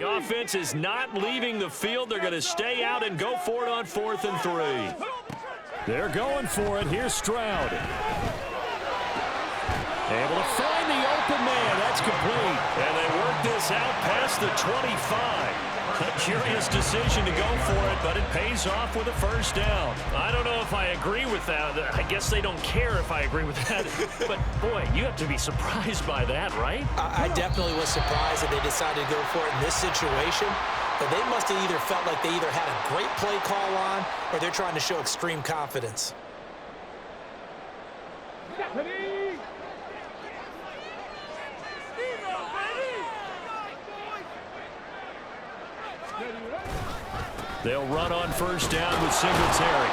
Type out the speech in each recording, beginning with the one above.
The offense is not leaving the field. They're going to stay out and go for it on 4th and 3. They're going for it. Here's Stroud. Able to find the open man. That's complete. And they work this out past the 25. A curious decision to go for it, but it pays off with a first down. I don't know if I agree with that. I guess they don't care if I agree with that. But, boy, you have to be surprised by that, right? I definitely was surprised that they decided to go for it in this situation. But they must have either felt like they either had a great play call on or they're trying to show extreme confidence. They'll run on first down with Singletary.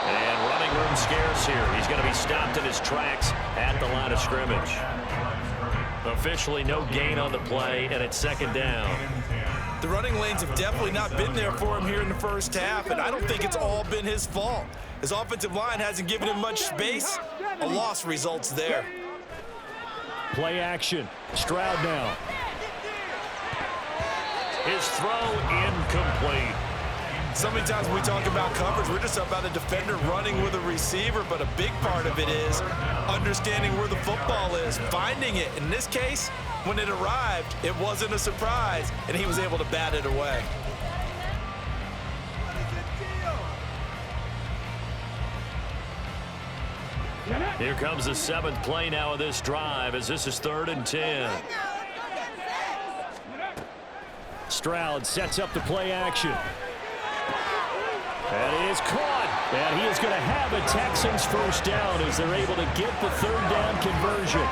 And running room scarce here. He's going to be stopped in his tracks at the line of scrimmage. Officially no gain on the play, and it's second down. The running lanes have definitely not been there for him here in the first half, and I don't think it's all been his fault. His offensive line hasn't given him much space. A loss results there. Play action. Stroud now. His throw incomplete. So many times when we talk about coverage, we're just about a defender running with a receiver, but a big part of it is understanding where the football is, finding it. In this case, when it arrived, it wasn't a surprise, and he was able to bat it away. Here comes the 7th play now of this drive as this is 3rd and 10. Stroud sets up the play action. And he is caught. And he is going to have a Texans first down as they're able to get the 3rd down conversion.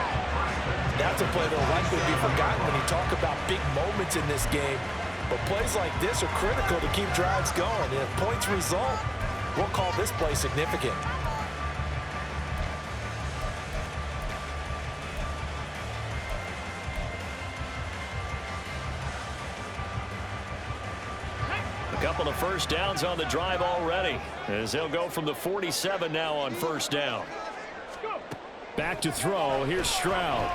That's a play that will likely be forgotten when you talk about big moments in this game. But plays like this are critical to keep drives going. And if points result, we'll call this play significant. Couple of first downs on the drive already as they'll go from the 47 now on first down. Back to throw. Here's Stroud.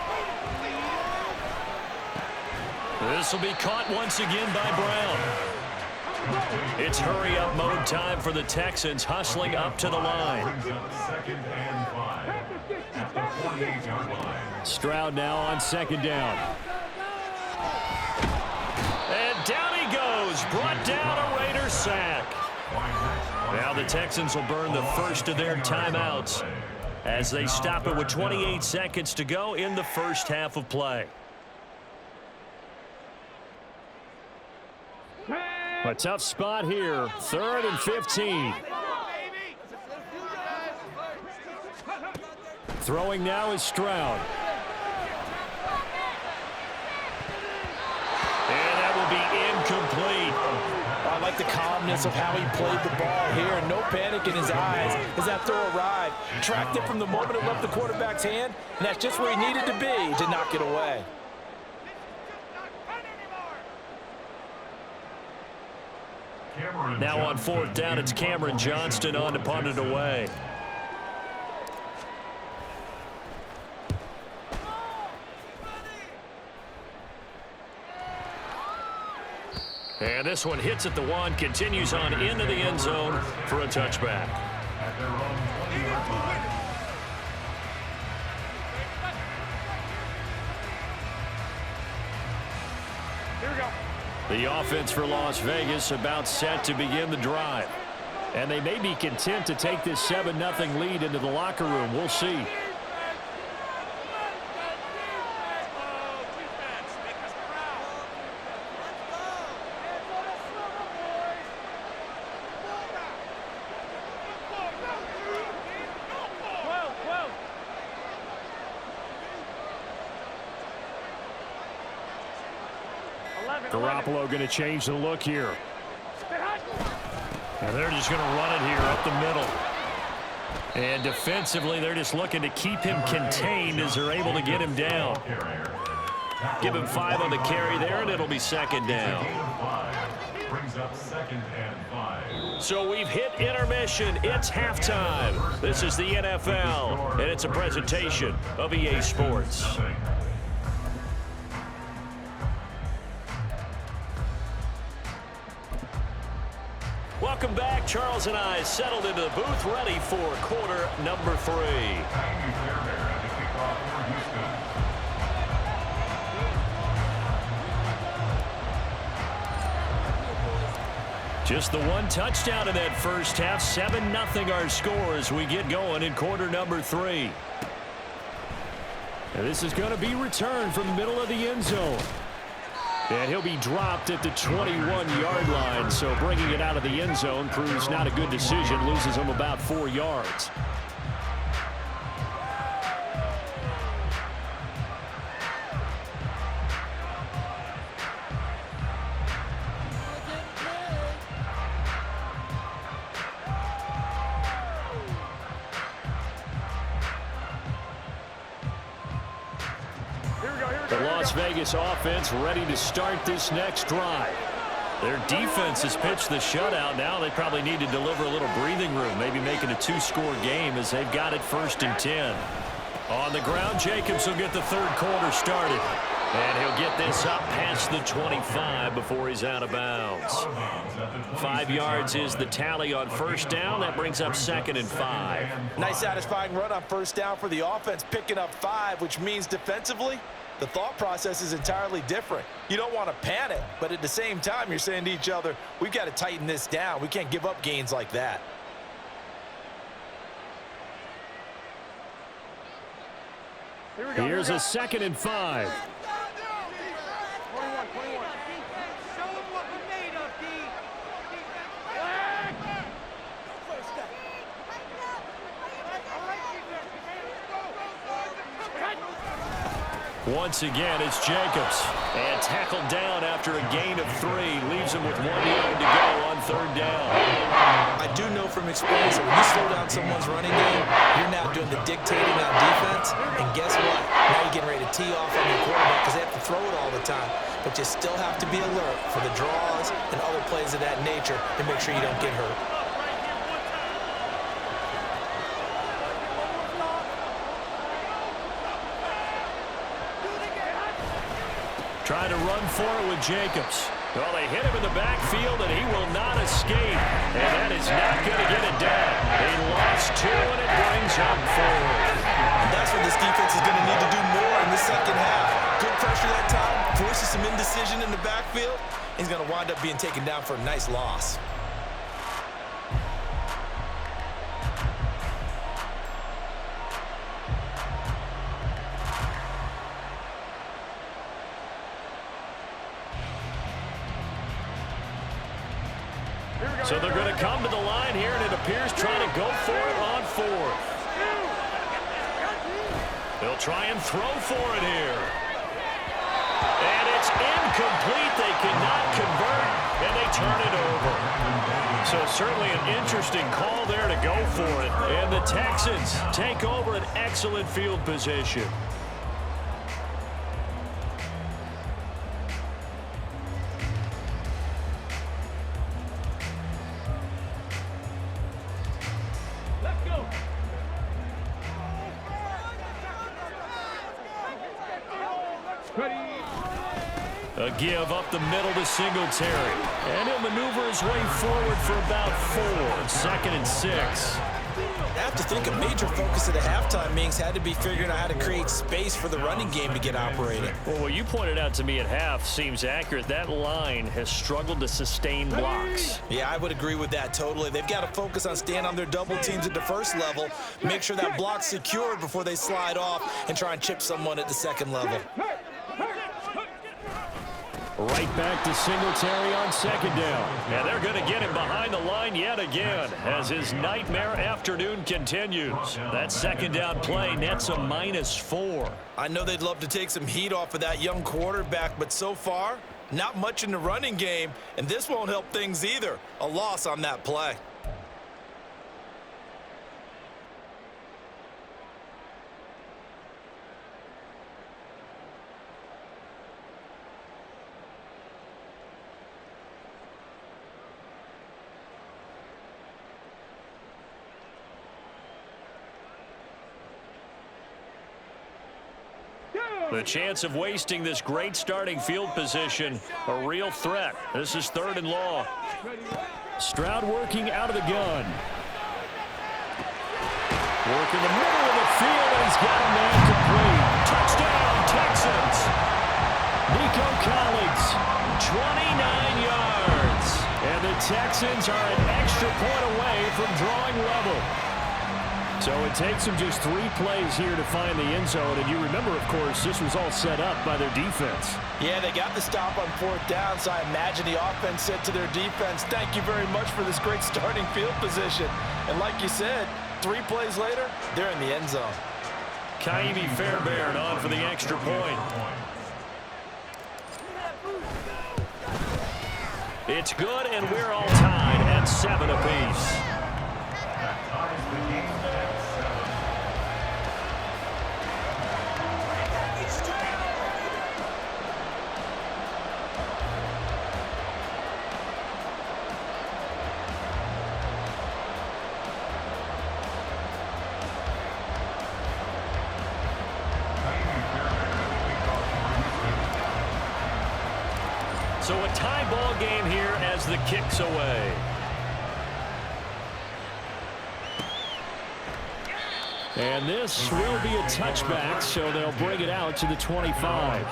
This will be caught once again by Brown. It's hurry-up mode time for the Texans, hustling up to the line. Stroud now on 2nd down. And down he goes, brought down a Raider sack. Now the Texans will burn the first of their timeouts as they stop it with 28 seconds to go in the first half of play. A tough spot here, 3rd and 15. Throwing now is Stroud. And that will be incomplete. I like the calmness of how he played the ball here. No panic in his eyes as that throw arrived. Tracked it from the moment it left the quarterback's hand, and that's just where he needed to be to knock it away. Now on 4th down, it's Cameron Johnston on to punt it away. And this one hits at the 1, continues on into the end zone for a touchback. Here we go. The offense for Las Vegas about set to begin the drive. And they may be content to take this 7-0 lead into the locker room. We'll see. Garoppolo going to change the look here. And they're just going to run it here up the middle. And defensively, they're just looking to keep him contained as they're able to get him down. Give him 5 on the carry there, and it'll be 2nd down. So we've hit intermission. It's halftime. This is the NFL, and it's a presentation of EA Sports. Welcome back. Charles and I settled into the booth, ready for quarter number 3. Just the one touchdown in that first half. 7-0 our score as we get going in quarter number 3. And this is going to be returned from the middle of the end zone. And he'll be dropped at the 21-yard line, so bringing it out of the end zone proves not a good decision, loses him about 4 yards. The Las Vegas offense ready to start this next drive. Their defense has pitched the shutout. Now they probably need to deliver a little breathing room, maybe making a 2-score game as they've got it 1st and 10. On the ground, Jacobs will get the third quarter started. And he'll get this up past the 25 before he's out of bounds. 5 yards is the tally on first down. That brings up 2nd and 5. Nice satisfying run on first down for the offense, picking up 5, which means defensively, the thought process is entirely different. You don't want to panic, but at the same time, you're saying to each other, we've got to tighten this down. We can't give up gains like that. Here's a 2nd and 5. Once again, it's Jacobs. And tackled down after a gain of 3. Leaves him with 1 yard to go on third down. I do know from experience that when you slow down someone's running game, you're now doing the dictating on defense. And guess what? Now you're getting ready to tee off on your quarterback because they have to throw it all the time. But you still have to be alert for the draws and other plays of that nature to make sure you don't get hurt. Trying to run for it with Jacobs. Well, they hit him in the backfield, and he will not escape. And that is not going to get it done. They lost 2, and it brings up 4. And that's what this defense is going to need to do more in the second half. Good pressure that time, forces some indecision in the backfield. He's going to wind up being taken down for a nice loss. So they're going to come to the line here, and it appears trying to go for it on 4th. They'll try and throw for it here. And it's incomplete. They cannot convert, and they turn it over. So certainly an interesting call there to go for it. And the Texans take over an excellent field position. A give up the middle to Singletary. And he'll maneuver his way forward for about 4. 2nd and 6. I have to think a major focus of the halftime meetings had to be figuring out how to create space for the running game to get operating. Well, what you pointed out to me at half seems accurate. That line has struggled to sustain blocks. Yeah, I would agree with that totally. They've got to focus on staying on their double teams at the first level, make sure that block's secured before they slide off and try and chip someone at the second level. Right back to Singletary on 2nd down. And they're going to get him behind the line yet again as his nightmare afternoon continues. That 2nd down play nets a -4. I know they'd love to take some heat off of that young quarterback, but so far, not much in the running game, and this won't help things either. A loss on that play. The chance of wasting this great starting field position, a real threat. This is 3rd and long. Stroud working out of the gun. Work in the middle of the field, and he's got a man complete. Touchdown, Texans. Nico Collins, 29 yards. And the Texans are an extra point away from drawing level. So it takes them just 3 plays here to find the end zone. And you remember, of course, this was all set up by their defense. Yeah, they got the stop on 4th down, so I imagine the offense said to their defense, thank you very much for this great starting field position. And like you said, 3 plays later, they're in the end zone. Kaimi Fairbairn on for the extra point. It's good, and we're all tied at 7 apiece. So a tie ball game here as the kick's away. And this will be a touchback, so they'll bring it out to the 25.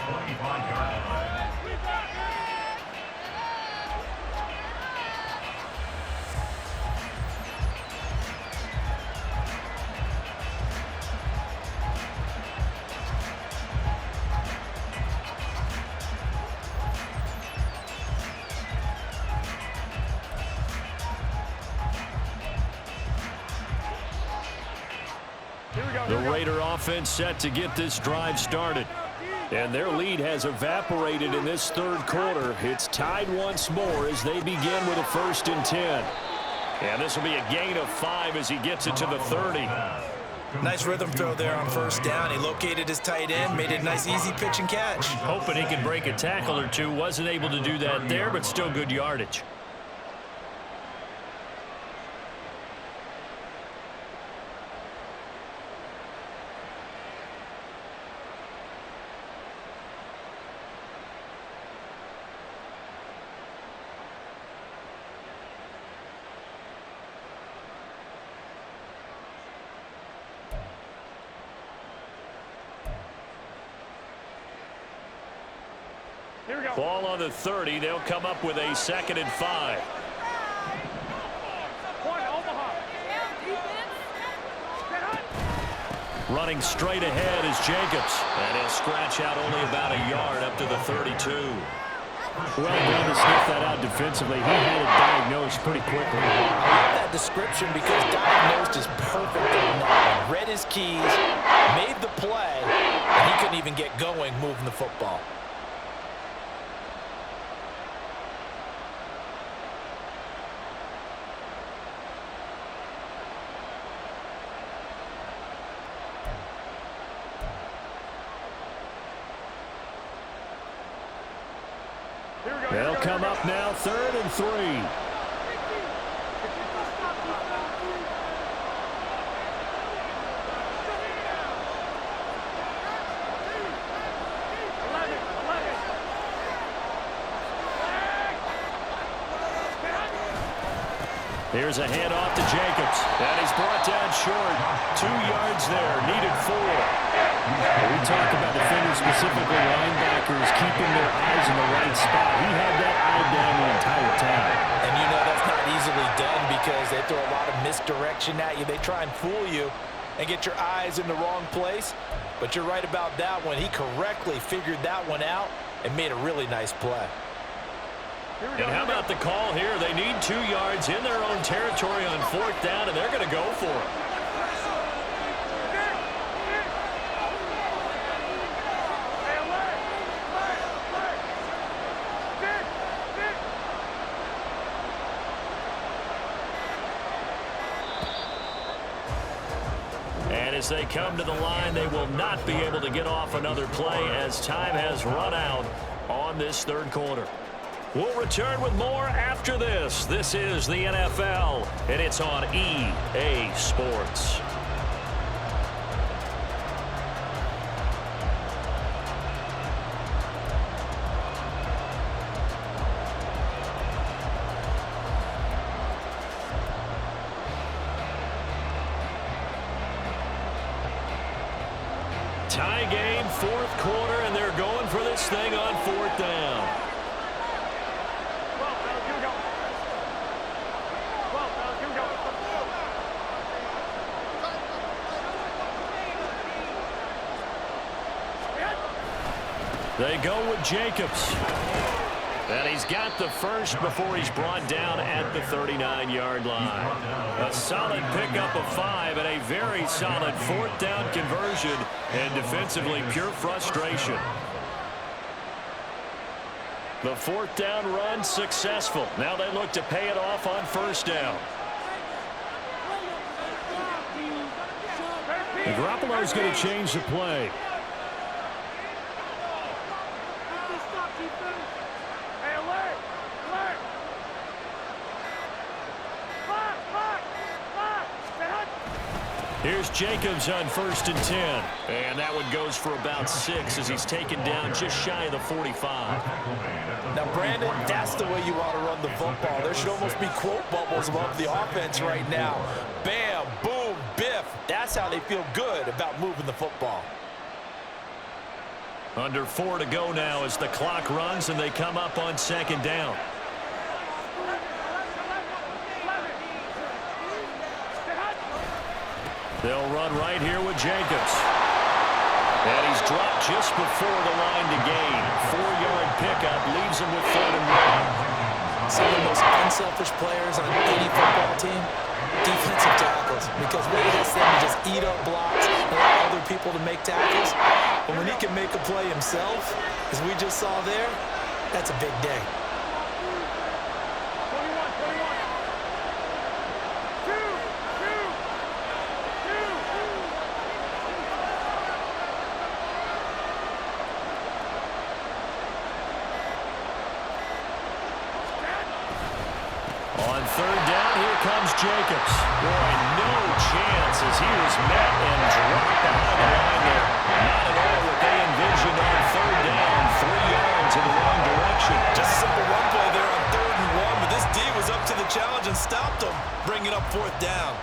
The Raider offense set to get this drive started. And their lead has evaporated in this 3rd quarter. It's tied once more as they begin with a 1st and 10. And this will be a gain of 5 as he gets it to the 30. Nice rhythm throw there on 1st down. He located his tight end, made it a nice easy pitch and catch. Hoping he can break a tackle or two. Wasn't able to do that there, but still good yardage. Ball on the 30. They'll come up with a 2nd and 5. Running straight ahead is Jacobs. And he'll scratch out only about a yard up to the 32. Well done to sniff that out defensively. He had it diagnosed pretty quickly. I love that description because diagnosed is perfect on that one. Read his keys, made the play, and he couldn't even get going moving the football. They'll come up now 3rd and 3. Here's a handoff to Jacobs. And he's brought down short. 2 yards there. Needed 4. We talk about defenders, specifically linebackers, keeping their eyes in the right spot. He had that eye down the entire time. And you know that's not easily done because they throw a lot of misdirection at you. They try and fool you and get your eyes in the wrong place. But you're right about that one. He correctly figured that one out and made a really nice play. And how about the call here? They need 2 yards in their own territory on 4th down, and they're going to go for it. And as they come to the line, they will not be able to get off another play as time has run out on this 3rd quarter. We'll return with more after this. This is the NFL, and it's on EA Sports. Tie game, fourth quarter, and they're going for this thing on fourth down. They go with Jacobs. And he's got the first before he's brought down at the 39-yard line. A solid pickup of 5 and a very solid fourth down conversion, and defensively pure frustration. The fourth down run successful. Now they look to pay it off on first down. Garoppolo's going to change the play. Here's Jacobs on 1st and 10. And that one goes for about 6 as he's taken down just shy of the 45. Now, Brandon, that's the way you want to run the football. There should almost be quote bubbles above the offense right now. Bam, boom, biff. That's how they feel good about moving the football. Under 4 to go now as the clock runs and they come up on 2nd down. They'll run right here with Jacobs. And he's dropped just before the line to gain. 4-yard pickup leaves him with 3rd and 1. Some of the most unselfish players on any football team, defensive tackles, because what it is them to just eat up blocks and allow other people to make tackles. But when he can make a play himself, as we just saw there, that's a big day. On 3rd down, here comes Jacobs. Boy, no chance as he was met and dropped behind the line there. Not at all what they envisioned on 3rd down. 3 yards in the wrong direction. Just a simple run play there on 3rd and 1, but this D was up to the challenge and stopped him, bringing up 4th down.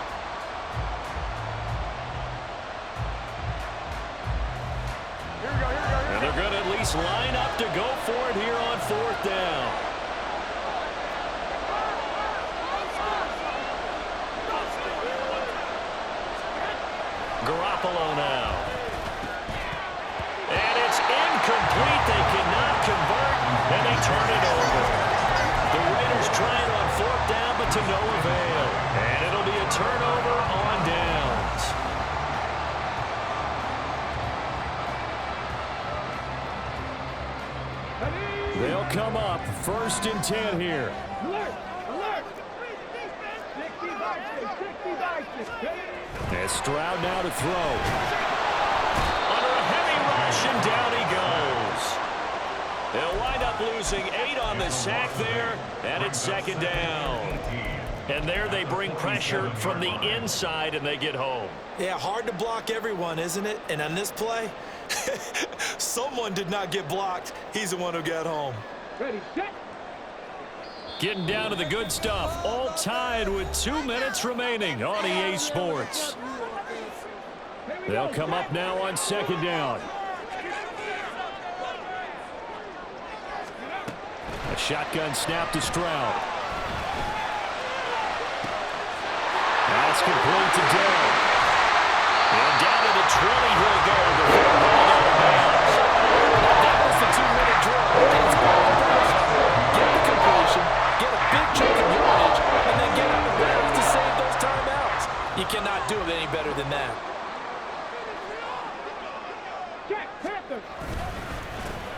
And they're going to at least line up to go for it here on 4th down. Garoppolo now. And it's incomplete. They cannot convert, and they turn it over. The Raiders try it on 4th down, but to no avail. And it'll be a turnover on downs. They'll come up 1st and 10 here. And Stroud now to throw. Under a heavy rush, and down he goes. They'll wind up losing 8 on the sack there, and it's 2nd down. And there they bring pressure from the inside, and they get home. Yeah, hard to block everyone, isn't it? And on this play, someone did not get blocked. He's the one who got home. Ready, set. Getting down to the good stuff. All tied with 2 minutes remaining on EA Sports. They'll come up now on 2nd down. A shotgun snap to Stroud. That's complete to Dale. And down to the 20 he'll go before rolling out of bounds. That was the 2-minute drill. Get the completion, get a big chunk of yardage, and then get out of bounds to save those timeouts. You cannot do it any better than that.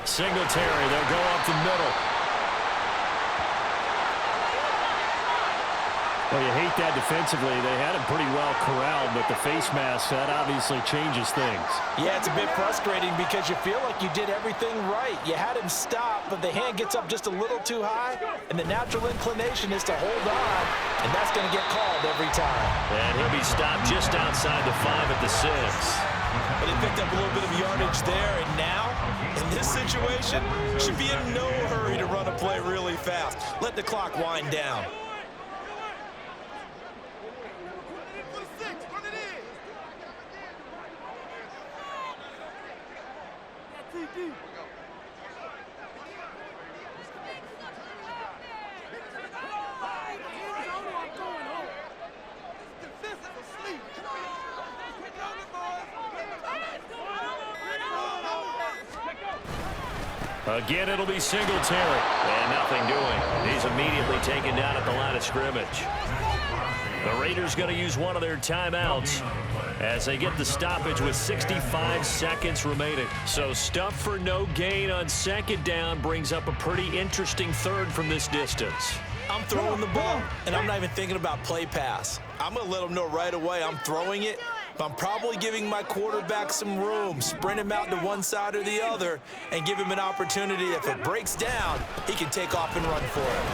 Singletary, they'll go up the middle. Well, you hate that defensively. They had him pretty well corralled, but the face mask, that obviously changes things. Yeah, it's a bit frustrating because you feel like you did everything right. You had him stop, but the hand gets up just a little too high, and the natural inclination is to hold on, and that's going to get called every time. And he'll be stopped just outside the 5 at the 6. But he picked up a little bit of yardage there, and now, in this situation, should be in no hurry to run a play really fast. Let the clock wind down. Again, it'll be Singletary. And nothing doing. He's immediately taken down at the line of scrimmage. The Raiders going to use one of their timeouts as they get the stoppage with 65 seconds remaining. So stuff for no gain on second down brings up a pretty interesting third from this distance. I'm throwing the ball, and I'm not even thinking about play pass. I'm going to let them know right away I'm throwing it, but I'm probably giving my quarterback some room, sprint him out to one side or the other, and give him an opportunity. If it breaks down, he can take off and run for it.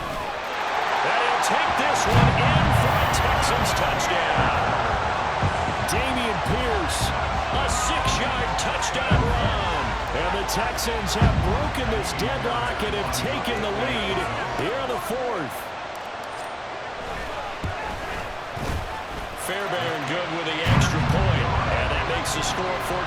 And he'll take this one in for a Texans touchdown. Dameon Pierce, a 6-yard touchdown run. And the Texans have broken this deadlock and have taken the lead here in the fourth. Fairbairn good with the extra point, and that makes the score 14-7.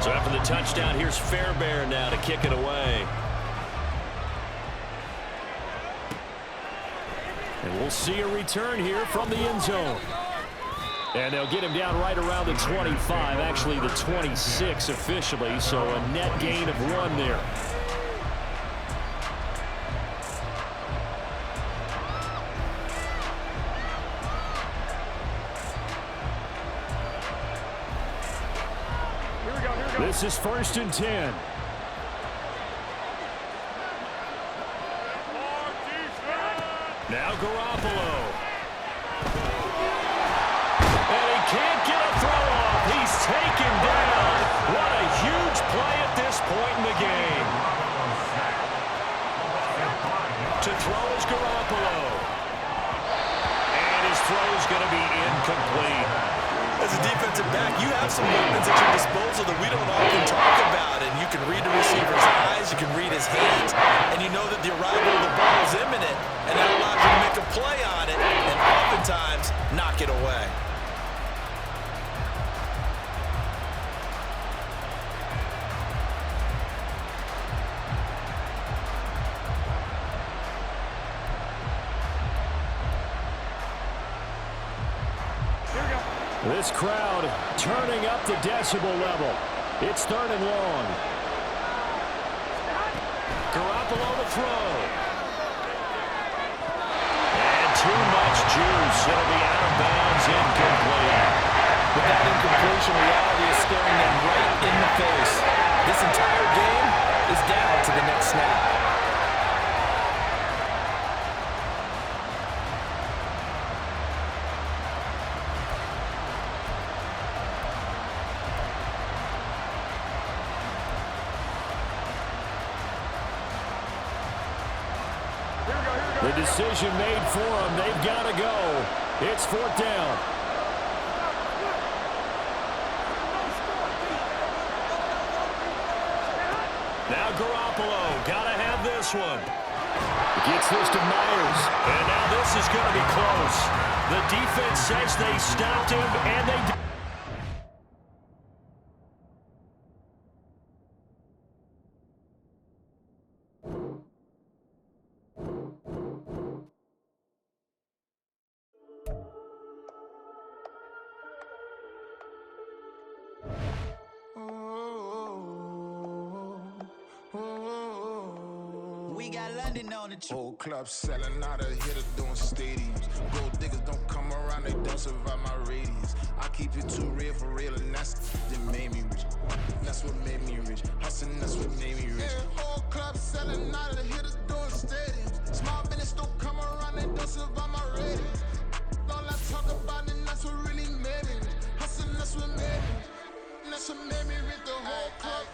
So after the touchdown, here's Fairbairn now to kick it away. And we'll see a return here from the end zone. And they'll get him down right around the 25, actually the 26 officially, so a net gain of 1 there. This is 1st and 10. Now Garoppolo. And he can't get a throw off. He's taken down. What a huge play at this point in the game. To throw is Garoppolo. And his throw is going to be incomplete. As a defensive back, you have some weapons at your disposal that we don't often talk about, and you can read the receiver's eyes, you can read his hands, and you know that the arrival of the ball is imminent, and that allows you to make a play on it, and oftentimes knock it away. This crowd turning up the decibel level. It's 3rd and long. Garoppolo to throw. And too much juice. It'll be out of bounds, incomplete. But that incompletion reality is staring them right in the face. This entire game is down to the next snap. The decision made for them. They've got to go. It's 4th down. Now Garoppolo. Got to have this one. Gets this to Myers. And now this is going to be close. The defense says they stopped him, and they did. We got London on the trip. Whole club selling out of hitters doing stadiums. Gold diggers don't come around, they don't survive my radius. I keep it too real for real, and that's that made me rich. That's what made me rich. Hustling, that's what made me rich. Whole club selling out of the hitters doing stadiums. Small business don't come around, they don't survive my radius. All I talk about, and that's what really made me rich. Hustling, that's what made me rich. That's what made me rich. The whole club.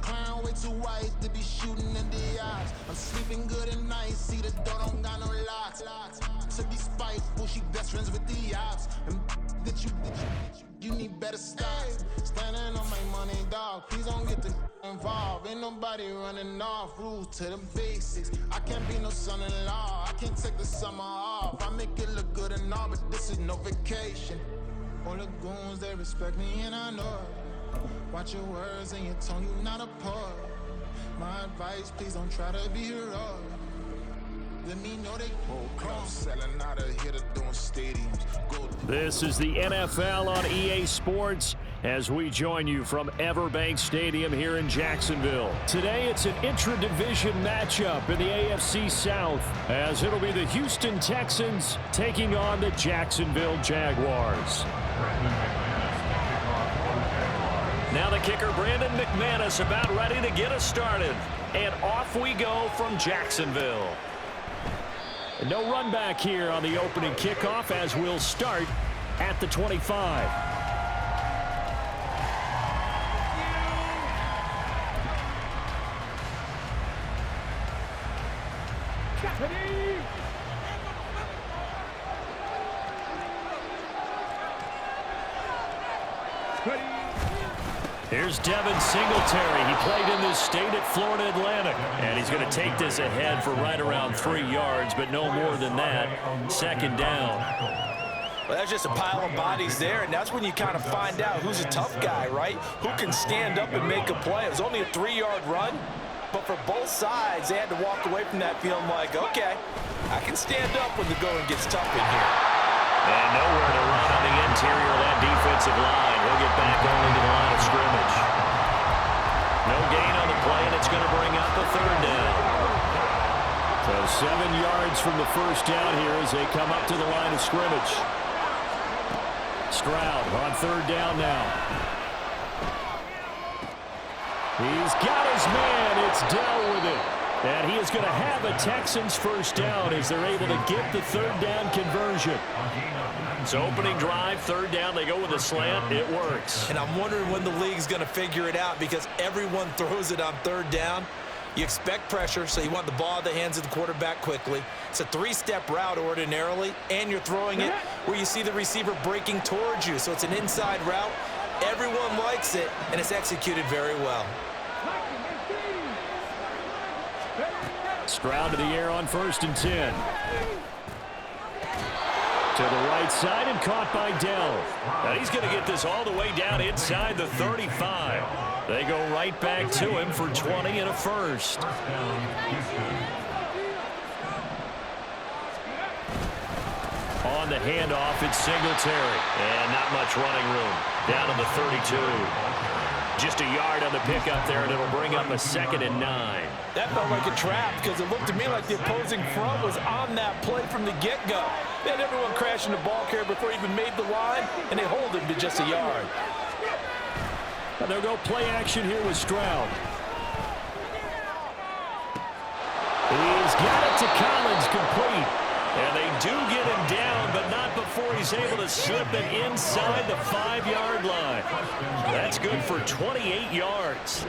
Clown way too white to be shooting in the eyes. I'm sleeping good at night, see the door don't got no locks. To be spiteful, she best friends with the ops. And that you need better stocks. Standing on my money, dog. Please don't get the involved. Ain't no nobody running off. Rules to the basics. I can't be no son-in-law. I can't take the summer off. I make it look good and all, but this is no vacation. All the goons, they respect me and I know it. Watch your words and your tone, you not a poet. My advice, please don't try to be heroic. Let me know they come selling out of here to doing stadiums. This is the NFL on EA Sports as we join you from Everbank Stadium here in Jacksonville. Today it's an intra-division matchup in the AFC South as it'll be the Houston Texans taking on the Jacksonville Jaguars. Now the kicker, Brandon McManus, about ready to get us started. And off we go from Jacksonville. And no run back here on the opening kickoff as we'll start at the 25. Here's Devin Singletary. He played in this state at Florida Atlantic. And he's going to take this ahead for right around 3 yards, but no more than that. Second down. Well, that's just a pile of bodies there, and that's when you kind of find out who's a tough guy, right? Who can stand up and make a play. It was only a 3-yard run, but for both sides, they had to walk away from that feeling like, okay, I can stand up when the going gets tough in here. And nowhere to run on the interior of that defensive line. He'll get back only to the line of scrimmage. No gain on the play, and it's going to bring up a third down. So 7 yards from the first down here as they come up to the line of scrimmage. Stroud on third down now. He's got his man. It's Dell with it. And he is going to have a Texans first down as they're able to get the third down conversion. So opening drive, third down, they go with a slant. It works. And I'm wondering when the league's going to figure it out because everyone throws it on third down. You expect pressure, so you want the ball in the hands of the quarterback quickly. It's a 3-step route ordinarily, and you're throwing it where you see the receiver breaking towards you. So it's an inside route. Everyone likes it, and it's executed very well. Stroud to the air on 1st and 10. To the right side and caught by Dell. Now he's going to get this all the way down inside the 35. They go right back to him for 20 and a first. On the handoff, it's Singletary. And not much running room. Down to the 32. Just a yard on the pickup there, and it'll bring up a 2nd and 9. That felt like a trap because it looked to me like the opposing front was on that play from the get-go. They had everyone crashing the ball carrier before he even made the line, and they hold him to just a yard. And they'll go play action here with Stroud. He's got it to Collins, complete. And they do get him down, but not before he's able to slip it inside the 5-yard line. That's good for 28 yards.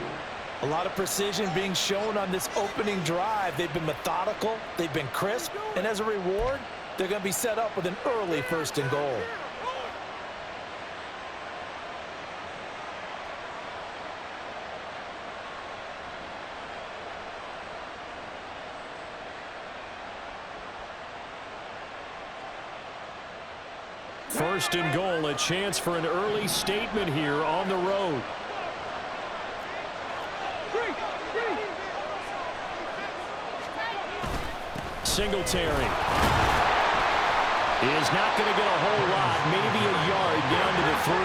A lot of precision being shown on this opening drive. They've been methodical, they've been crisp, and as a reward, they're going to be set up with an early 1st and goal. First and goal, a chance for an early statement here on the road. Singletary is not going to get a whole lot, maybe a yard down to the 3.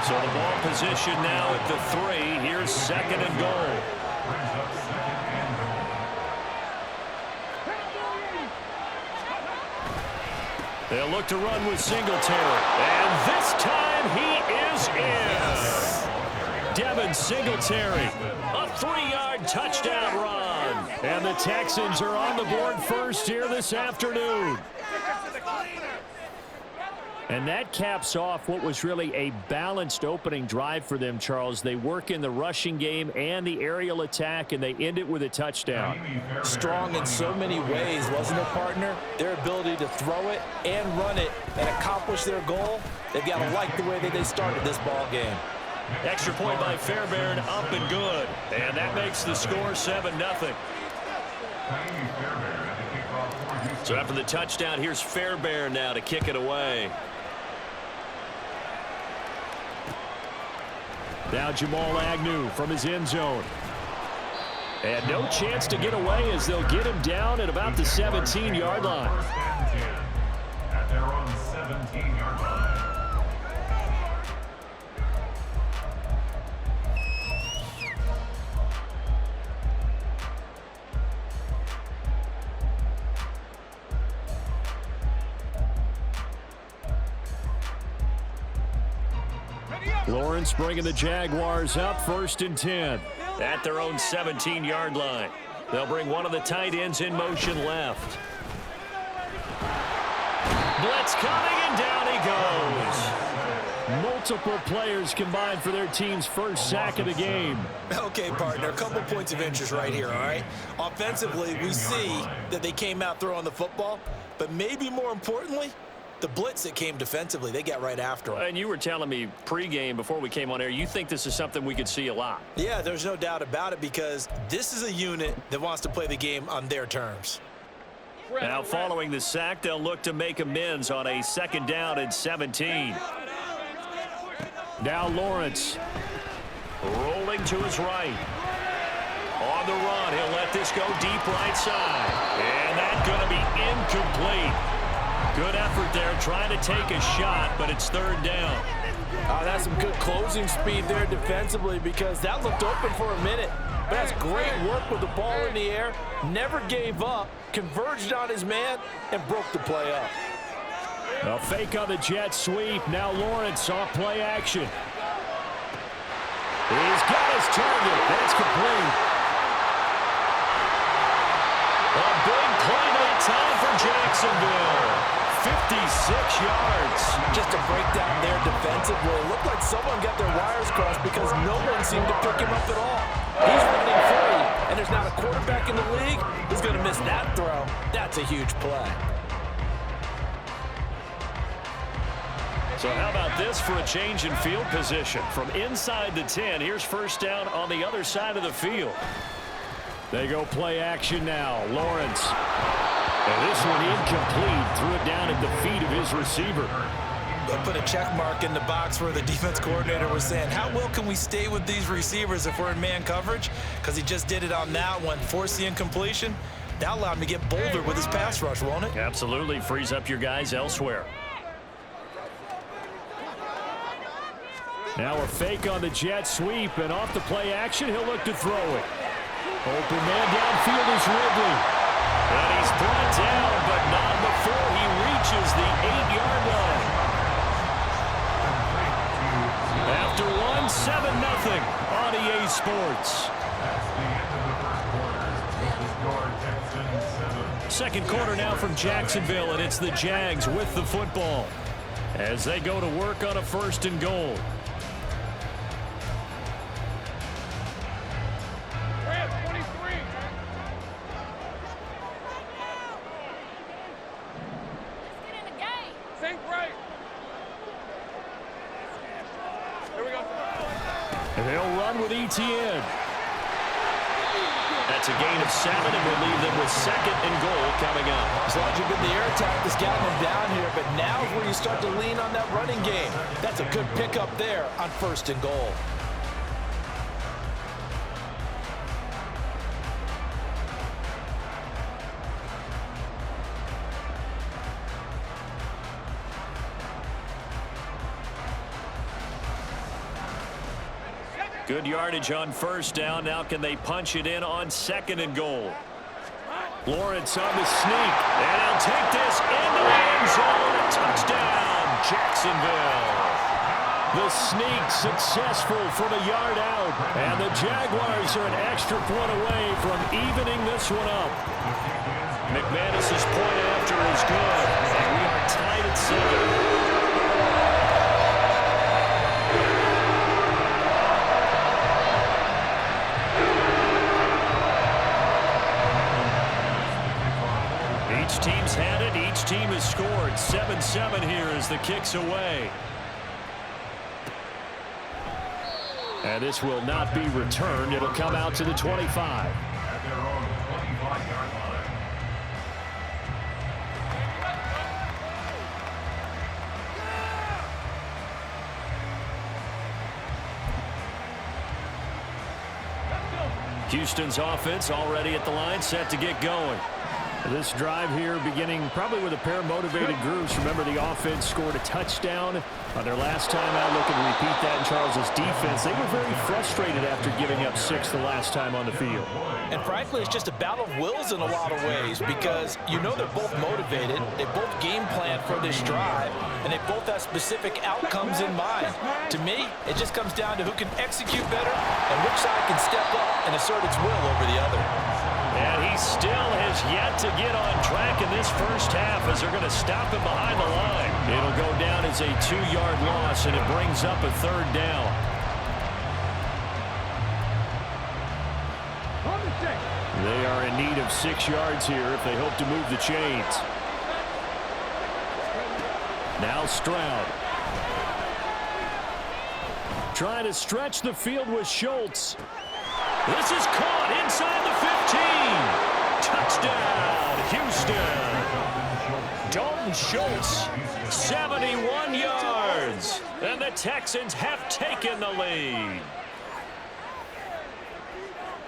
So the ball position now at the 3. Here's 2nd and goal. They'll look to run with Singletary. And this time he is in. Devin Singletary. A 3-yard touchdown run. And the Texans are on the board first here this afternoon. And that caps off what was really a balanced opening drive for them, Charles. They work in the rushing game and the aerial attack, and they end it with a touchdown. Strong in so many ways, wasn't it, partner? Their ability to throw it and run it and accomplish their goal, they've got to like the way that they started this ball game. Extra point by Fairbairn, up and good. And that makes the score 7-0. So after the touchdown, here's Fairbairn now to kick it away. Now Jamal Agnew from his end zone. And no chance to get away as they'll get him down at about the 17-yard line. At their own 17-yard line. Lawrence bringing the Jaguars up, 1st and 10. At their own 17-yard line. They'll bring one of the tight ends in motion left. Blitz coming, and down he goes. Multiple players combined for their team's first sack of the game. Okay, partner, a couple points of interest right here, all right? Offensively, we see that they came out throwing the football, but maybe more importantly, the blitz that came defensively, they got right after him. And you were telling me pregame before we came on air, you think this is something we could see a lot. Yeah, there's no doubt about it because this is a unit that wants to play the game on their terms. Now following the sack, they'll look to make amends on a 2nd down and 17. Now Lawrence. Rolling to his right. On the run, he'll let this go deep right side. And that's going to be incomplete. Good effort there, trying to take a shot, but it's 3rd down. That's some good closing speed there defensively because that looked open for a minute. But that's great work with the ball in the air. Never gave up, converged on his man, and broke the play up. A fake on the jet sweep. Now Lawrence off play action. He's got his target. That's complete. A big play that time for Jacksonville. 56 yards. Just a breakdown there defensively. It looked like someone got their wires crossed because no one seemed to pick him up at all. He's running free, and there's not a quarterback in the league who's going to miss that throw. That's a huge play. So how about this for a change in field position? From inside the 10, here's 1st down on the other side of the field. They go play action now. Lawrence. And this one incomplete. Threw it down at the feet of his receiver. They'll put a check mark in the box where the defense coordinator was saying, how well can we stay with these receivers if we're in man coverage? Because he just did it on that one, forced the incompletion. That allowed him to get bolder with his pass rush, won't it? Absolutely. Frees up your guys elsewhere. Now a fake on the jet sweep, and off the play action, he'll look to throw it. Open man downfield is Ridley. And he's brought down, but not before he reaches the 8-yard line. After one, 7-0 on EA Sports. Second quarter now from Jacksonville, and it's the Jags with the football as they go to work on a 1st and goal. And they'll run with ETN. That's a gain of 7, and we'll leave them with 2nd and goal coming up. As long as you've been the air attack that's gotten them down here, but now is where you start to lean on that running game. That's a good pickup there on 1st and goal. Good yardage on 1st down. Now can they punch it in on 2nd and goal? Lawrence on the sneak. And he'll take this into the end zone. Touchdown, Jacksonville. The sneak successful from a yard out. And the Jaguars are an extra point away from evening this one up. McManus's point after is good. And we are tied at 7. Each team's had it. Each team has scored. 7-7 here as the kick's away. And this will not be returned. It'll come out to the 25. At their own 25-yard line. Houston's offense already at the line, set to get going. This drive here beginning probably with a pair of motivated groups. Remember, the offense scored a touchdown on their last time out. Looking to repeat that in Charles's defense. They were very frustrated after giving up 6 the last time on the field. And frankly, it's just a battle of wills in a lot of ways because you know they're both motivated. They both game plan for this drive, and they both have specific outcomes in mind. To me, it just comes down to who can execute better and which side can step up and assert its will over the other. And he still has yet to get on track in this first half as they're going to stop him behind the line. It'll go down as a 2-yard loss, and it brings up a 3rd down. They are in need of 6 yards here if they hope to move the chains. Now Stroud. Trying to stretch the field with Schultz. This is caught inside the 15. Touchdown, Houston. Dalton Schultz, 71 yards. And the Texans have taken the lead.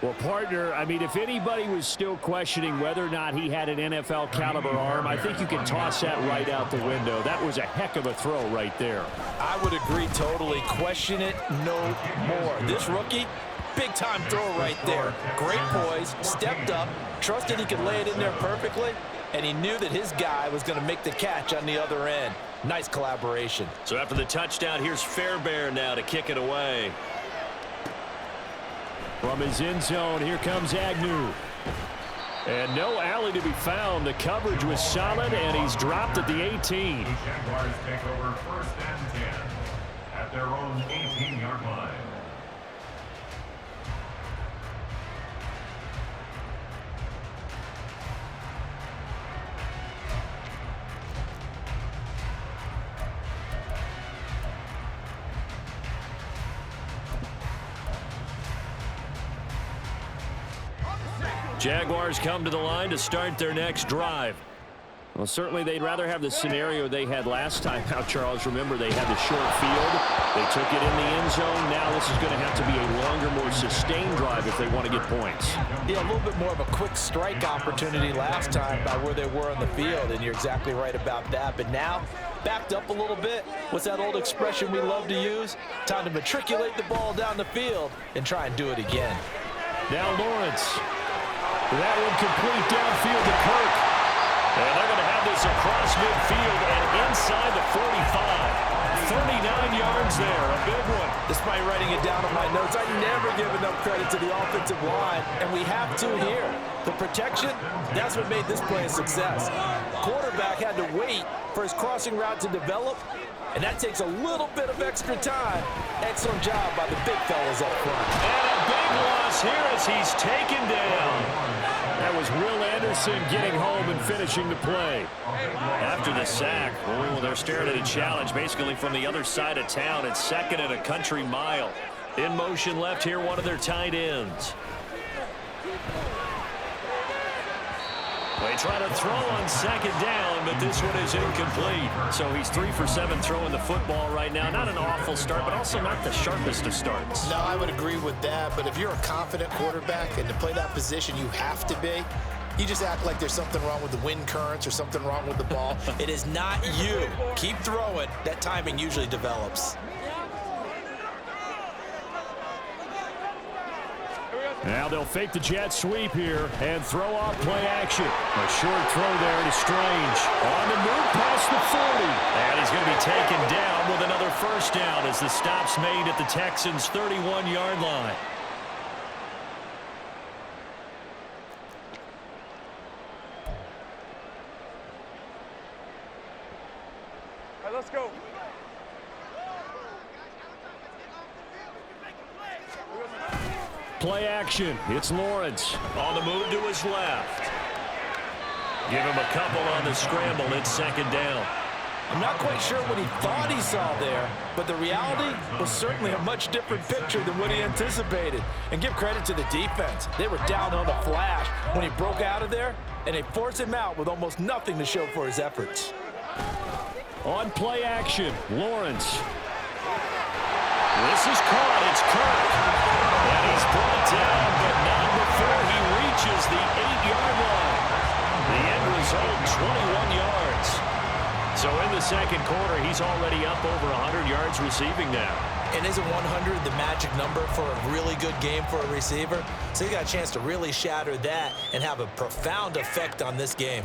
Well, partner, I mean, if anybody was still questioning whether or not he had an NFL caliber arm, I think you can toss that right out the window. That was a heck of a throw right there. I would agree totally. Question it no more. This rookie, big-time throw right there. Great poise, stepped up, trusted he could lay it in there perfectly, and he knew that his guy was going to make the catch on the other end. Nice collaboration. So after the touchdown, here's Fairbairn now to kick it away. From his end zone, here comes Agnew. And no alley to be found. The coverage was solid, and he's dropped at the 18. The Jaguars take over 1st and 10 at their own 18-yard line. Jaguars come to the line to start their next drive. Well, certainly they'd rather have the scenario they had last time out, Charles. Remember, they had the short field. They took it in the end zone. Now this is going to have to be a longer, more sustained drive if they want to get points. Yeah, a little bit more of a quick strike opportunity last time by where they were on the field, and you're exactly right about that. But now, backed up a little bit. What's that old expression we love to use? Time to matriculate the ball down the field and try and do it again. Now Lawrence. That one complete downfield to Kirk. And they're going to have this across midfield and inside the 45. 39 yards there, a big one. Despite writing it down on my notes, I never give enough credit to the offensive line, and we have to here. The protection, that's what made this play a success. Quarterback had to wait for his crossing route to develop, and that takes a little bit of extra time. Excellent job by the big fellas up front. And a big loss here as he's taken down. That was Will Anderson getting home and finishing the play. After the sack, they're staring at a challenge basically from the other side of town. It's 2nd and a country mile. In motion left here, one of their tight ends. They try to throw on 2nd down, but this one is incomplete. So he's 3 for 7 throwing the football right now. Not an awful start, but also not the sharpest of starts. No, I would agree with that. But if you're a confident quarterback and to play that position, you have to be. You just act like there's something wrong with the wind currents or something wrong with the ball. It is not you. Keep throwing. That timing usually develops. Now they'll fake the jet sweep here and throw off play action. A short throw there to Strange. On the move past the 40. And he's going to be taken down with another 1st down as the stop's made at the Texans' 31-yard line. All right, let's go. Play action. It's Lawrence. On the move to his left. Give him a couple on the scramble. It's 2nd down. I'm not quite sure what he thought he saw there, but the reality was certainly a much different picture than what he anticipated. And give credit to the defense. They were down on the flash when he broke out of there, and they forced him out with almost nothing to show for his efforts. On play action, Lawrence. This is caught. It's Kirk. And he's brought down, but not before he reaches the 8-yard line. The end result, 21 yards. So in the second quarter, he's already up over 100 yards receiving now. And isn't 100 the magic number for a really good game for a receiver? So he got a chance to really shatter that and have a profound effect on this game.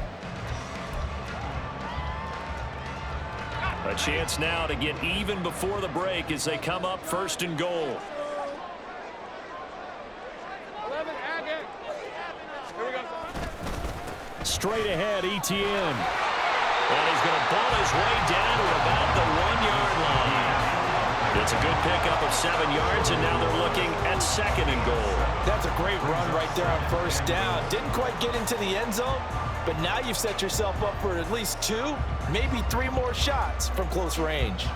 A chance now to get even before the break as they come up first and goal. 11, Agate. Here we go. Straight ahead, Etienne. And he's going to ball his way down to about the 1-yard line. It's a good pickup of 7 yards, and now they're looking at second and goal. That's a great run right there on first down. Didn't quite get into the end zone, but now you've set yourself up for at least 2, maybe 3 more shots from close range.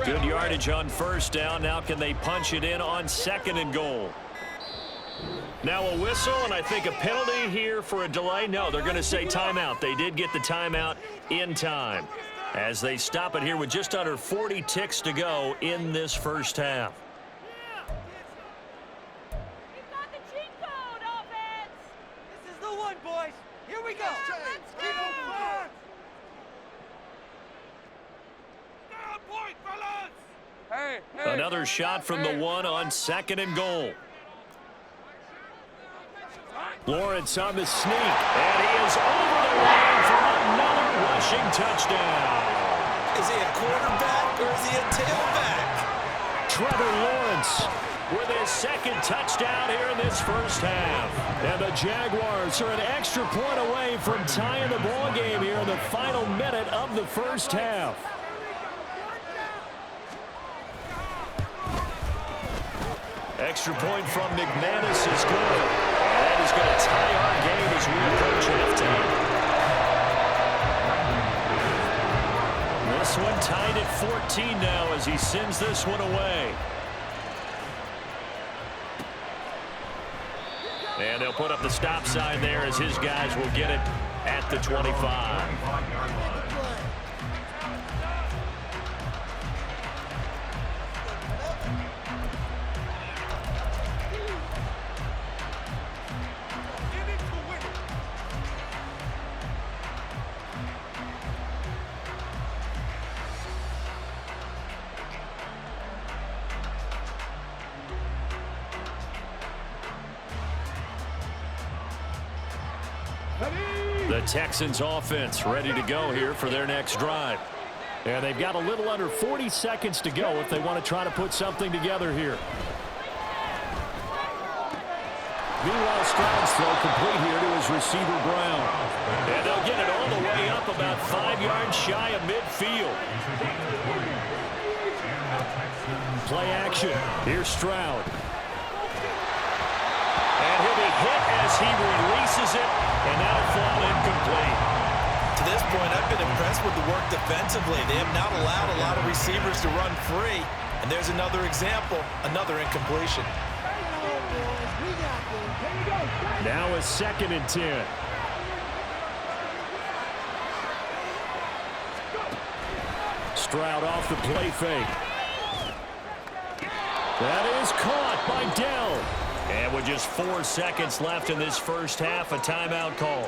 Good yardage on first down. Now can they punch it in on second and goal? Now a whistle, and I think a penalty here for a delay. No, they're going to say timeout. They did get the timeout in time as they stop it here with just under 40 ticks to go in this first half. We've got the cheat code, offense. This is the one, boys. Here we go. Let's go. Hey, Another shot from the one on second and goal. Lawrence on the sneak, and he is over the line for another rushing touchdown. Is he a quarterback or is he a tailback? Trevor Lawrence with his second touchdown here in this first half. And the Jaguars are an extra point away from tying the ball game here in the final minute of the first half. Extra point from McManus is good. And that is going to tie our game as we approach halftime. This one tied at 14 now as he sends this one away. And they'll put up the stop sign there as his guys will get it at the 25. The Texans offense ready to go here for their next drive. And they've got a little under 40 seconds to go if they want to try to put something together here. Meanwhile, Stroud's throw complete here to his receiver, Brown. And they'll get it all the way up about 5 yards shy of midfield. Play action. Here's Stroud. And he'll be hit as he releases it, and that'll fall incomplete. To this point, I've been impressed with the work defensively. They have not allowed a lot of receivers to run free. And there's another example, another incompletion. Now a 2nd and 10. Stroud off the play fake. That is caught by Dell. And with just 4 seconds left in this first half, a timeout call.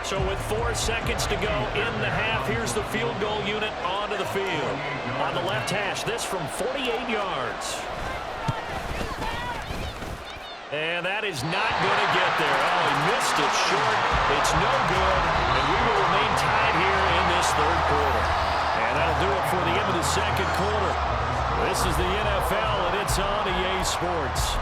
So with 4 seconds to go in the half, here's the field goal unit onto the field. On the left hash, this from 48 yards. And that is not going to get there. Oh, he missed it short. It's no good. And we will remain tied here in this third quarter. And that'll do it for the end of the second quarter. This is the NFL, and it's on EA Sports.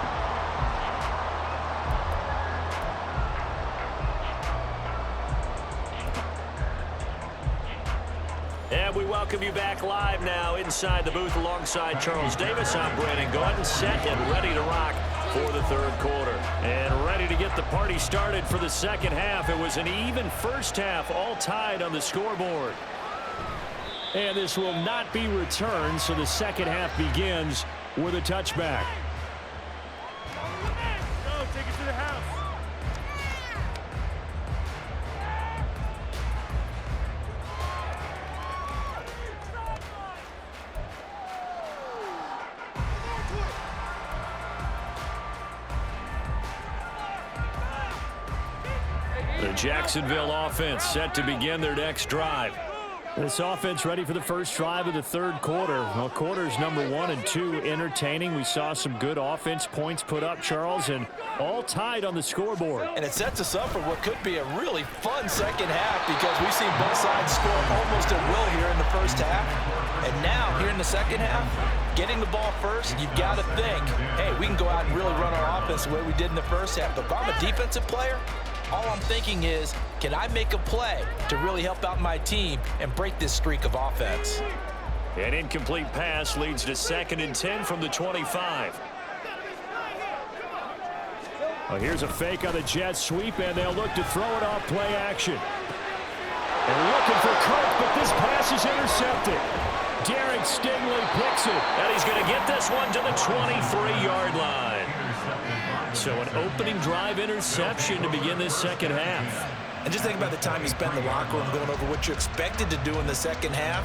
And we welcome you back live now inside the booth alongside Charles Davis. I'm Brandon Gordon, set and ready to rock for the third quarter. And ready to get the party started for the second half. It was an even first half, all tied on the scoreboard. And this will not be returned, so the second half begins with a touchback. Go, take it to the house. The Jacksonville offense set to begin their next drive. This offense ready for the first drive of the third quarter. Well, quarters number 1 and 2 entertaining. We saw some good offense points put up, Charles, and all tied on the scoreboard. And it sets us up for what could be a really fun second half because we've seen both sides score almost at will here in the first half. And now, here in the second half, getting the ball first, you've got to think, hey, we can go out and really run our offense the way we did in the first half. But if I'm a defensive player, all I'm thinking is, can I make a play to really help out my team and break this streak of offense? An incomplete pass leads to 2nd and 10 from the 25. Well, here's a fake on the jet sweep, and they'll look to throw it off play action. And looking for Kirk, but this pass is intercepted. Derek Stingley picks it. And he's going to get this one to the 23-yard line. So an opening drive interception to begin this second half. And just think about the time you spend in the locker room going over what you're expected to do in the second half.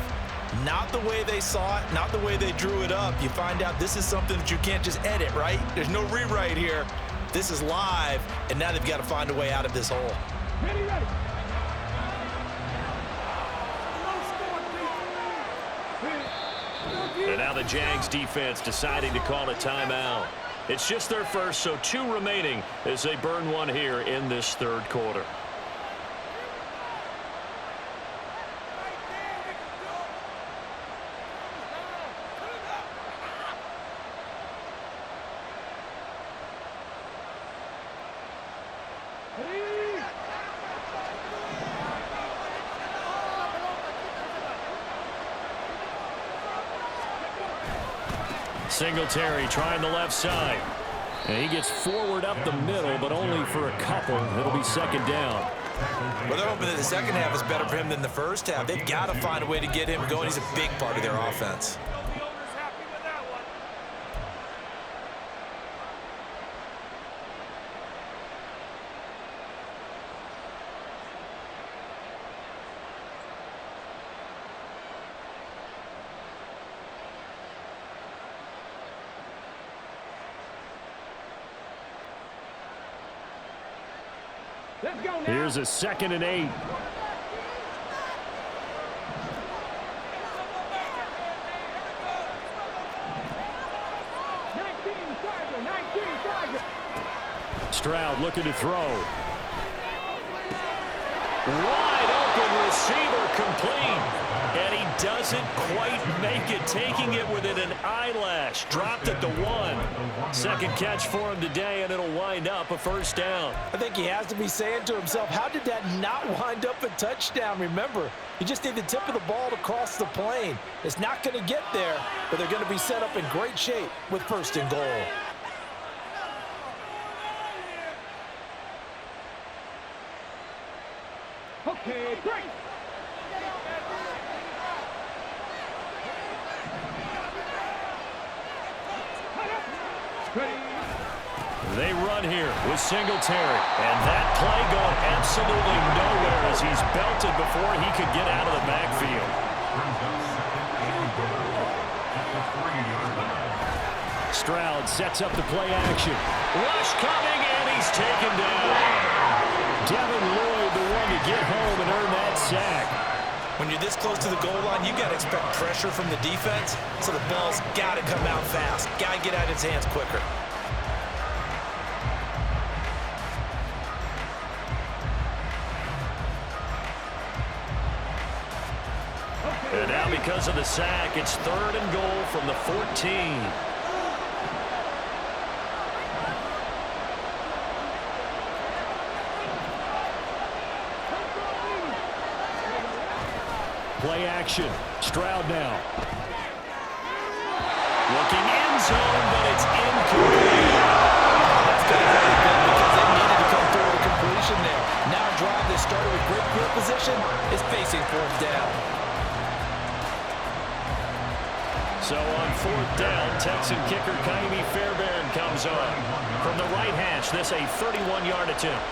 Not the way they saw it, not the way they drew it up. You find out this is something that you can't just edit, right? There's no rewrite here. This is live, and now they've got to find a way out of this hole. Ready, ready. And now the Jags defense deciding to call a timeout. It's just their first, so 2 remaining as they burn one here in this third quarter. Singletary trying the left side. And he gets forward up the middle, but only for a couple. It'll be second down. Well, they're hoping that the second half is better for him than the first half. They've got to find a way to get him going. He's a big part of their offense. Let's go now. Here's a 2nd and 8. Stroud looking to throw. Wide open receiver complete. And he doesn't quite make it, taking it within an eyelash. Dropped at the 1. Second catch for him today, and it'll wind up a first down. I think he has to be saying to himself, how did that not wind up a touchdown? Remember, you just need the tip of the ball to cross the plane. It's not going to get there, but they're going to be set up in great shape with 1st and goal. Okay, break. They run here with Singletary. And that play going absolutely nowhere as he's belted before he could get out of the backfield. Stroud sets up the play action. Rush coming, and he's taken down. Devin Lloyd, the one to get home and earn that sack. When you're this close to the goal line, you got to expect pressure from the defense, so the ball's got to come out fast. Got to get out of his hands quicker. because of the sack. It's 3rd and goal from the 14. Play action. Stroud now. Looking end zone, but it's incomplete. That's good because they needed to come through with a completion there. Now a drive that started with great field position is facing 4th down. So on 4th down, Texan kicker Kaimi Fairbairn comes on. From the right hash, this a 31-yard attempt.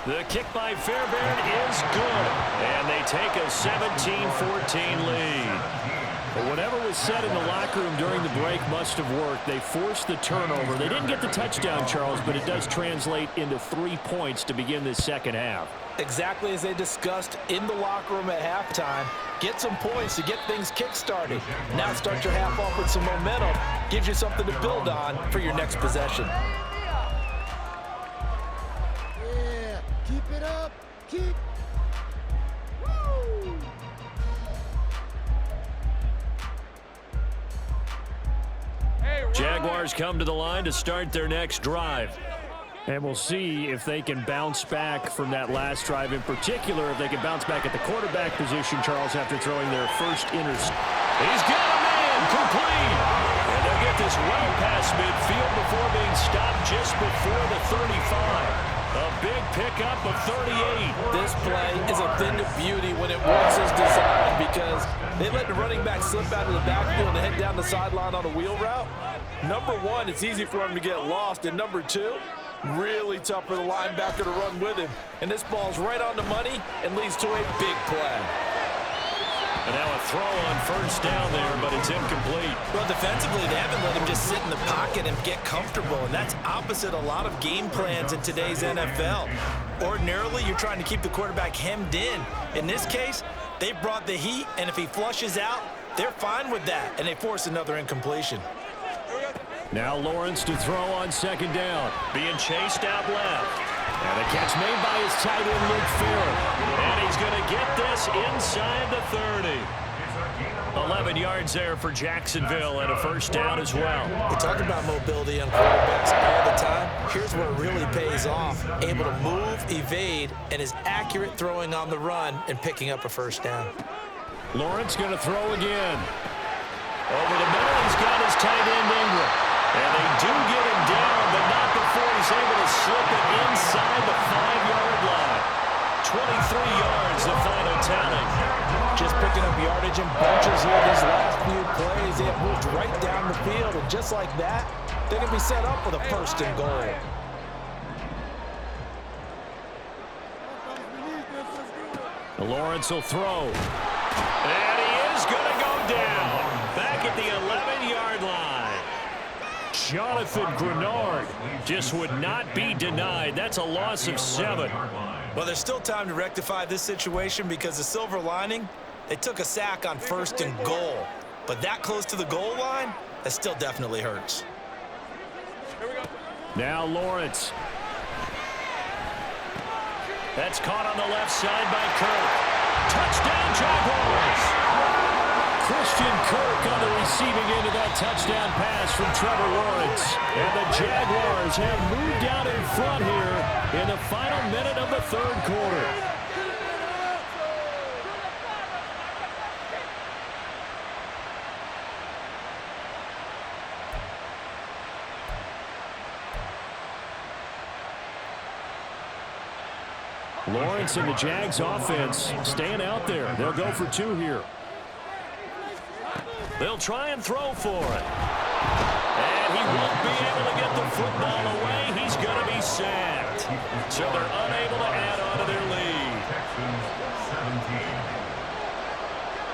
The kick by Fairbairn is good, and they take a 17-14 lead. But whatever was said in the locker room during the break must have worked. They forced the turnover. They didn't get the touchdown, Charles, but it does translate into 3 points to begin this second half. Exactly as they discussed in the locker room at halftime. Get some points to get things kick-started. Now start your half off with some momentum. Gives you something to build on for your next possession. Keep it up. Keep. Woo! Jaguars come to the line to start their next drive. And we'll see if they can bounce back from that last drive, in particular, if they can bounce back at the quarterback position, Charles, after throwing their first interception. He's got a man complete. And they'll get this well past midfield before being stopped just before the 35. A big pickup of 38. This play is a thing of beauty when it works as designed because they let the running back slip out of the backfield and head down the sideline on a wheel route. Number one, it's easy for him to get lost. And number two, really tough for the linebacker to run with him. And this ball's right on the money and leads to a big play. And now a throw on 1st down there, but it's incomplete. Well, defensively, they haven't let him just sit in the pocket and get comfortable, and that's opposite a lot of game plans in today's NFL. Ordinarily, you're trying to keep the quarterback hemmed in. In this case, they brought the heat, and if he flushes out, they're fine with that, and they force another incompletion. Now Lawrence to throw on 2nd down. Being chased out left. And a catch made by his tight end, Luke Farrell. And he's going to get this inside the 30. 11 yards there for Jacksonville and a 1st down as well. We talk about mobility on quarterbacks all the time. Here's where it really pays off. Able to move, evade, and is accurate throwing on the run and picking up a 1st down. Lawrence going to throw again. Over the middle, he's got his tight end Ingram. And they do get him down, but not before he's able to slip it inside the 5-yard line. 23 yards, the final tally. Just picking up yardage in bunches here these last few plays. They have moved right down the field, and just like that, they're going to be set up with a 1st and goal. Lawrence will throw. And he is going to go down. Back at the 11-yard line. Jonathan Grenard just would not be denied. That's a loss of 7. Well, there's still time to rectify this situation because the silver lining, they took a sack on 1st and goal. But that close to the goal line, that still definitely hurts. Now Lawrence. That's caught on the left side by Kirk. Touchdown, Jaguars! Christian Kirk on the receiving end of that touchdown pass from Trevor Lawrence. And the Jaguars have moved out in front here in the final minute of the 3rd quarter. Lawrence and the Jags offense staying out there. They'll go for 2 here. They'll try and throw for it. And he won't be able to get the football away. He's going to be sacked. So they're unable to add on to their lead.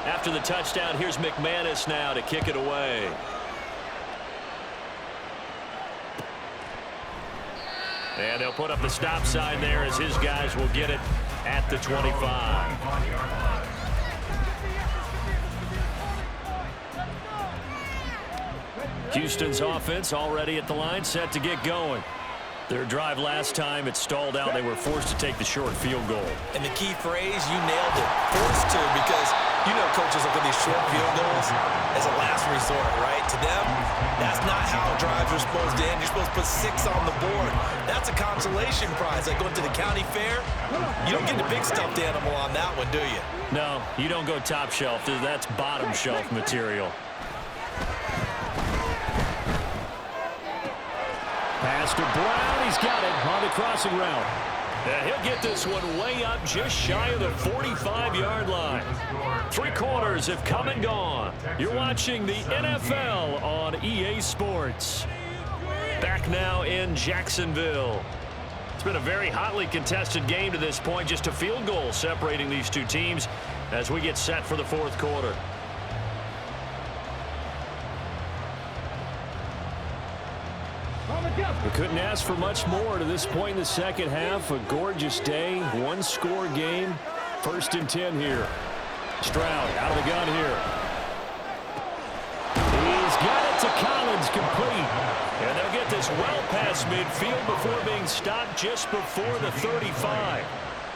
After the touchdown, here's McManus now to kick it away. And they'll put up the stop sign there as his guys will get it at the 25. Houston's offense already at the line, set to get going. Their drive last time, it stalled out. They were forced to take the short field goal. And the key phrase, you nailed it. Forced to, because You know coaches look at these short field goals as a last resort, right? To them, that's not how drives are supposed to end. You're supposed to put 6 on the board. That's a consolation prize. Like going to the county fair, you don't get the big stuffed animal on that one, do you? No, you don't go top shelf. That's bottom shelf material. Pass to Brown. He's got it on the crossing route. And he'll get this one way up just shy of the 45-yard line. 3 quarters have come and gone. You're watching the NFL on EA Sports. Back now in Jacksonville. It's been a very hotly contested game to this point. Just a field goal separating these two teams as we get set for the 4th quarter. We couldn't ask for much more to this point in the second half. A gorgeous day, 1-score game. 1st and 10 here. Stroud out of the gun here. He's got it to Collins, complete. And they'll get this well past midfield before being stopped just before the 35.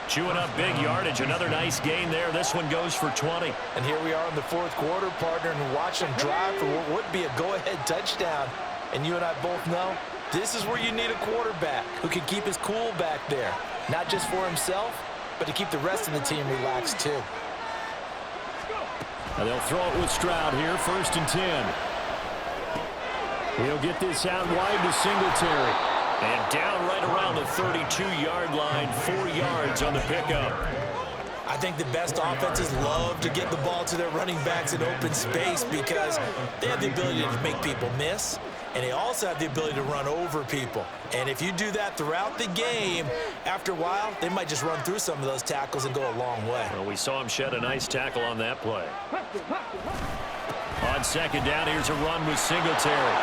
Chewing up big yardage. Another nice gain there. This one goes for 20. And here we are in the 4th quarter, partner, and watch them drive for what would be a go-ahead touchdown. And you and I both know this is where you need a quarterback who can keep his cool back there. Not just for himself, but to keep the rest of the team relaxed too. And they'll throw it with Stroud here, 1st and 10. He'll get this out wide to Singletary. And down right around the 32-yard line, 4 yards on the pickup. I think the best offenses love to get the ball to their running backs in open space because they have the ability to make people miss, and they also have the ability to run over people. And if you do that throughout the game, after a while, they might just run through some of those tackles and go a long way. Well, we saw him shed a nice tackle on that play. On 2nd down, here's a run with Singletary.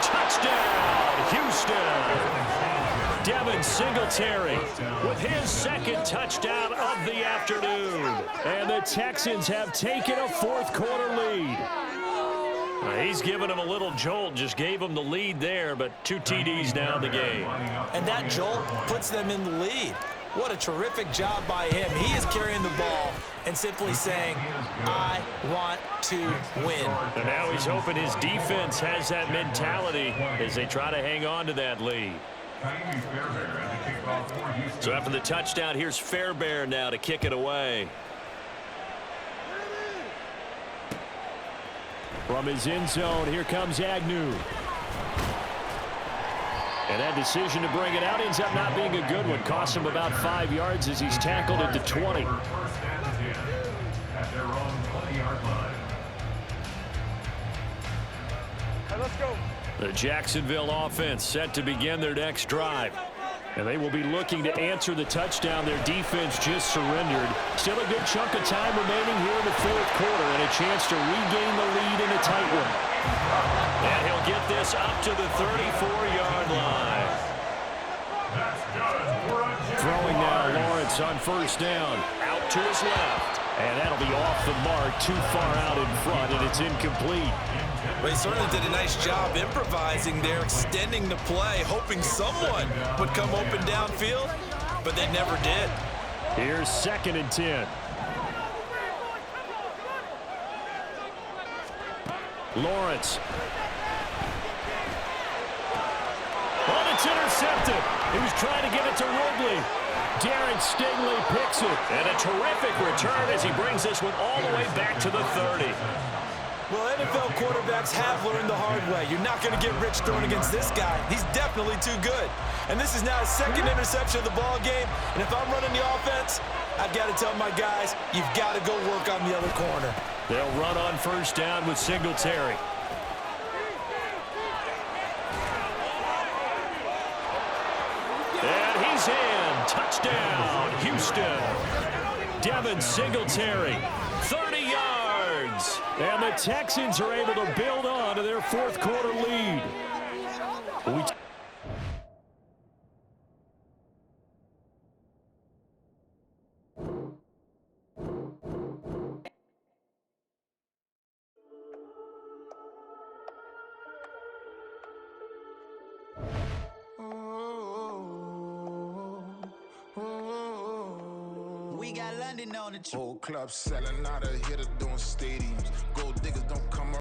Touchdown, Houston! Devin Singletary with his 2nd touchdown of the afternoon. And the Texans have taken a 4th quarter lead. He's given him a little jolt, just gave him the lead there, but 2 TDs now in the game. And that jolt puts them in the lead. What a terrific job by him. He is carrying the ball and simply saying, I want to win. And now he's hoping his defense has that mentality as they try to hang on to that lead. So after the touchdown, here's Fairbairn now to kick it away. From his end zone, here comes Agnew. And that decision to bring it out ends up not being a good one. Costs him about 5 yards as he's tackled at the 20. At their own 20-yard line. Let's go. The Jacksonville offense set to begin their next drive. And they will be looking to answer the touchdown. Their defense just surrendered. Still a good chunk of time remaining here in the 4th quarter and a chance to regain the lead in a tight one. And he'll get this up to the 34-yard line. Throwing now, Lawrence on 1st down. Out to his left. And that'll be off the mark, too far out in front, and it's incomplete. But he certainly did a nice job improvising there, extending the play, hoping someone would come open downfield, but they never did. Here's 2nd and 10. Lawrence. Oh, it's intercepted. He was trying to get it to Ridley. Darren Stingley picks it. And a terrific return as he brings this one all the way back to the 30. Well, NFL quarterbacks have learned the hard way. You're not going to get rich throwing against this guy. He's definitely too good. And this is now his 2nd interception of the ball game. And if I'm running the offense, I've got to tell my guys, you've got to go work on the other corner. They'll run on 1st down with Singletary. And he's in. Touchdown, Houston. Devin Singletary, 30 yards. And the Texans are able to build on to their 4th quarter lead. We got grinding on the Whole club selling out of hitter doing stadiums. Gold diggers don't come